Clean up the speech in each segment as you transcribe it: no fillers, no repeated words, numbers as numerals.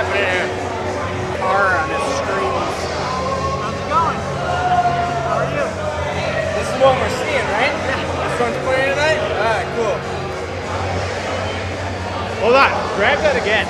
happening here? Car on the streets. How's it going? How are you? This is what we're seeing, right? This one's playing tonight? Alright, cool. Hold on, grab that again.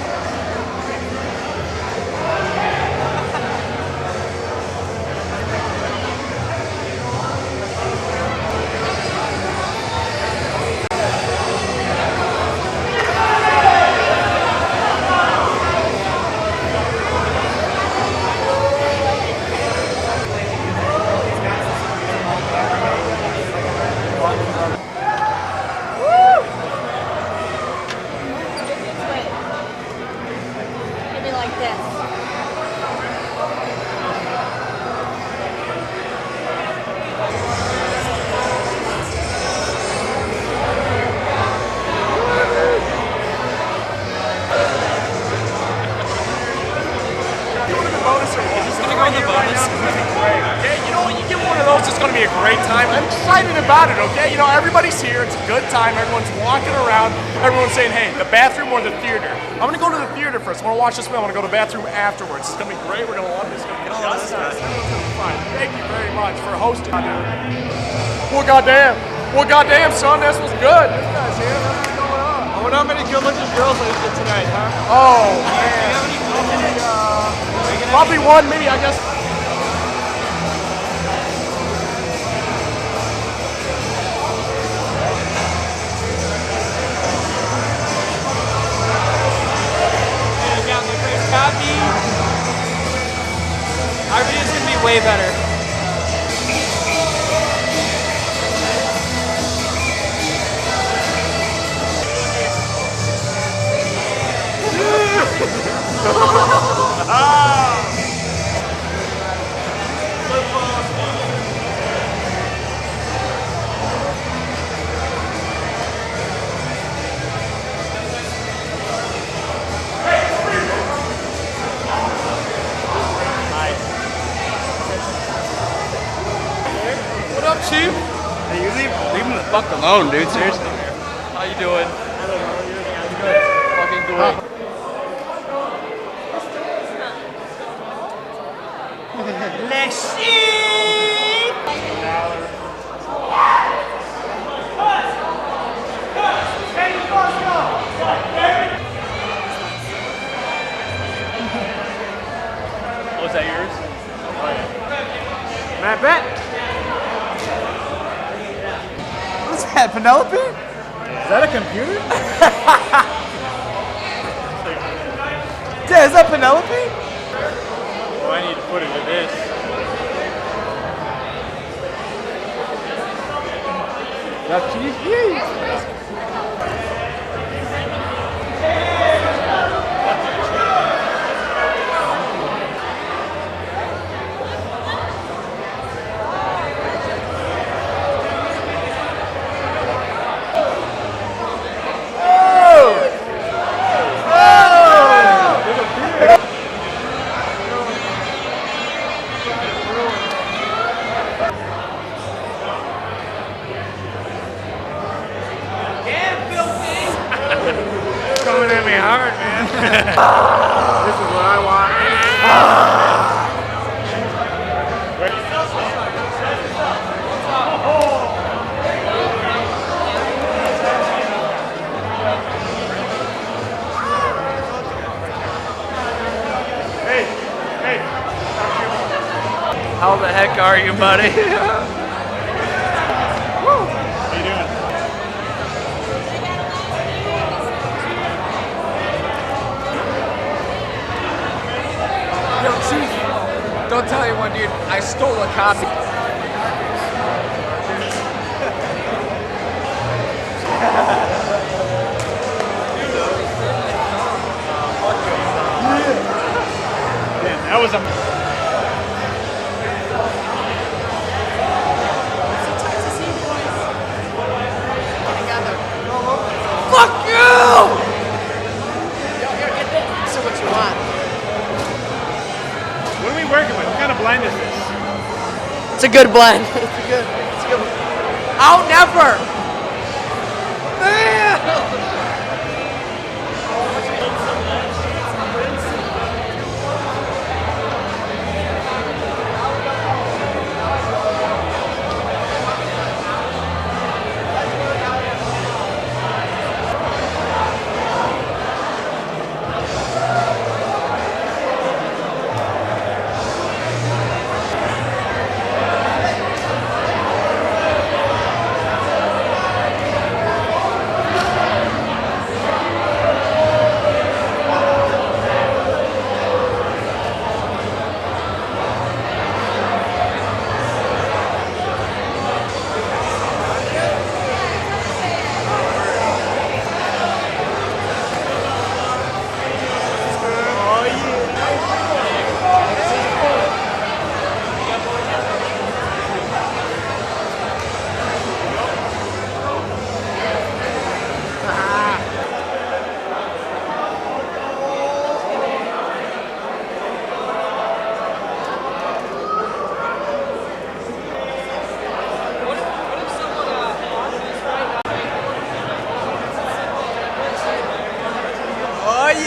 It's going to be a great time. I'm excited about it, okay? You know, everybody's here. It's a good time. Everyone's walking around. Everyone's saying, hey, the bathroom or the theater? I'm going to go to the theater first. I want to watch this film. I want to go to the bathroom afterwards. It's going to be great. We're going to love this. It's going to be just nice. Everyone's going to be fine. Thank you very much for hosting. Well, goddamn. Well, goddamn, son. This was good. This guy's here. What's going on? I wonder how many good-looking girls I get tonight, huh? Oh, man. Probably one, maybe, I guess. Our video's gonna be way better. What up, Chief? Hey, you leave him the fuck alone, dude. Seriously. How you doing? Good. Fucking great. Let's see! Oh, is that yours? Matt Bet. What's that, Penelope? Is that a computer? Yeah, is that Penelope? Oh, I need to put it in this. That Chief? Yeah. Coming at me hard, man. This is what I want. Hey, hey. How the heck are you, buddy? How you doing? Yo, Chief, don't tell anyone, dude. I stole a copy. That was a... Fuck you! What are we working with? What kind of blend is this? It's a good blend. It's a good. I'll never.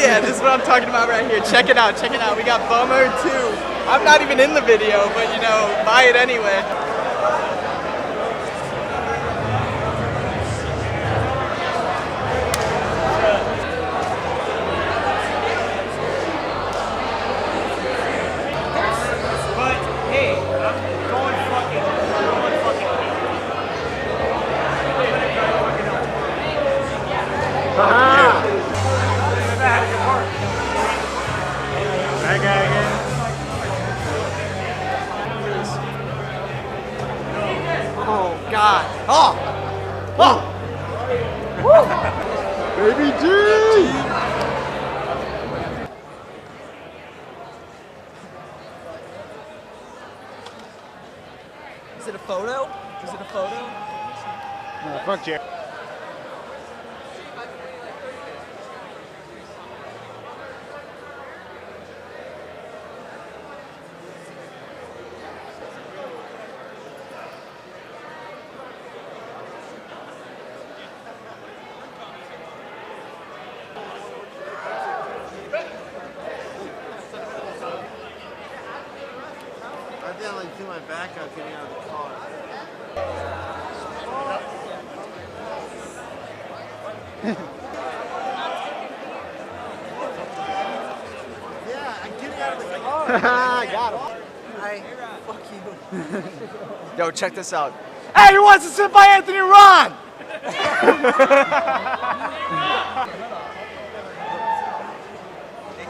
Yeah, this is what I'm talking about right here. Check it out, check it out. We got Bummer too. I'm not even in the video, but you know, buy it anyway. But hey, I'm going fucking. That guy again. Oh God. Oh. Oh. Baby G. Is it a photo? Is it a photo? No, fuck Jerry. I didn't like do my back out getting out of the car. Yeah, I'm getting out of the car. I got him. Fuck you. Yo, check this out. Hey, who wants to sit by Anthony Ron? Hey,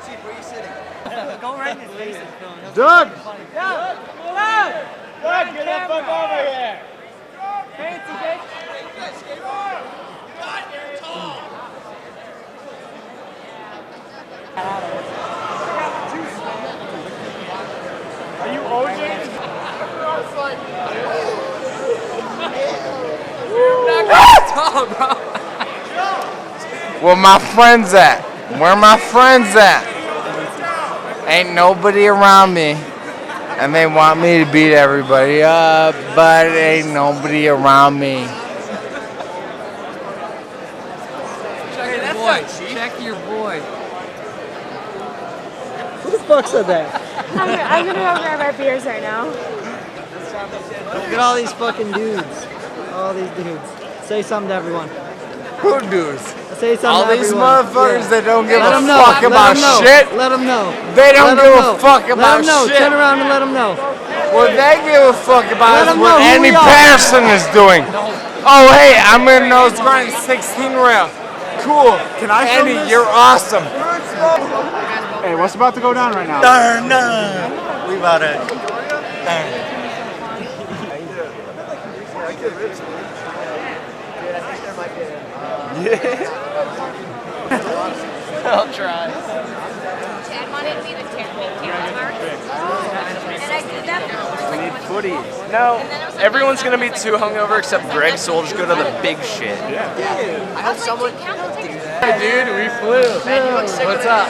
Chief, where you sitting? Go right in his face. Doug! Doug, get the fuck over here! Are you OJ? Tall, bro. Where my friends at? Where my friends at? Ain't nobody around me. And they want me to beat everybody up, but ain't nobody around me. Check your boy. Check your boy. Who the fuck said that? I'm gonna go grab our beers right now. Look at all these fucking dudes. All these dudes. Say something to everyone. Who dudes? Say something All to these everyone. motherfuckers that don't give Let a 'em know. fuck Let about 'em know. shit. Let them know. They don't Let 'em give know. a fuck Let about them know. shit. Turn around and let them know. What they give a fuck Let about is 'em what know who Andy we are. Patterson is doing. Oh, hey, I'm in nose grind 16 rail. Cool. Can I film Andy, this? you're awesome. Hey, what's about to go down right now? We about it. I'll try. Chad wanted me to tear marks. And I did that for We need footy. No, everyone's gonna be too hungover except Greg, so we'll just go to the big shit. I hope someone Hey, dude, we flew. What's up?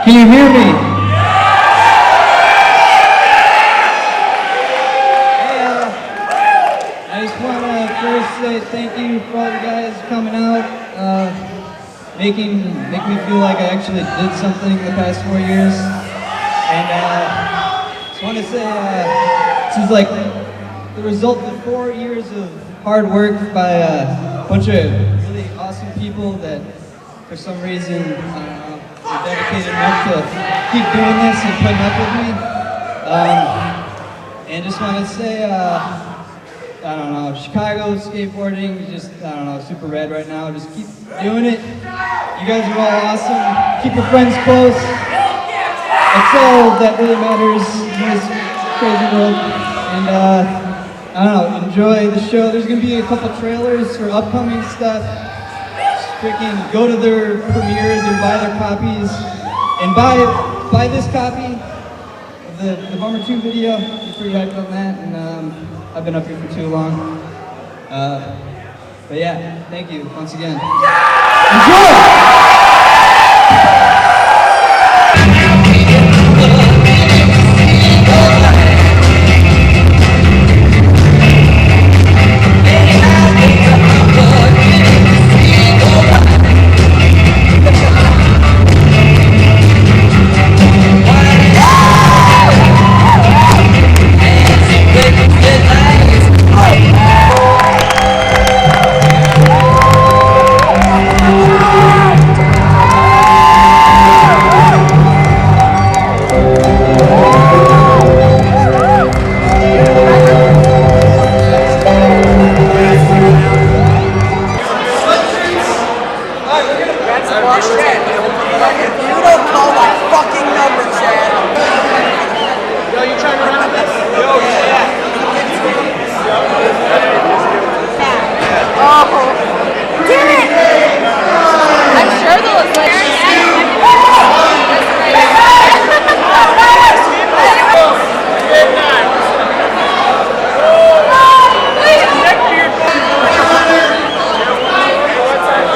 Can you hear me? Hey, I just want to first say thank you for all you guys coming out, make me feel like I actually did something the past 4 years, and just want to say this is like the result of 4 years of hard work by a bunch of really awesome people that for some reason are dedicated enough to keep doing this and putting up with me. And just want to say, I don't know, Chicago skateboarding is just, I don't know, super rad right now. Just keep doing it. You guys are all awesome. Keep your friends close. That's all that really matters in this crazy world. And I don't know, enjoy the show. There's gonna be a couple trailers for upcoming stuff. Just freaking go to their premieres and buy their copies. And buy this copy of the Bummer 2 video. Get pretty hyped on that. And I've been up here for too long. But yeah, thank you once again. Enjoy! If you don't call my fucking number, Chad.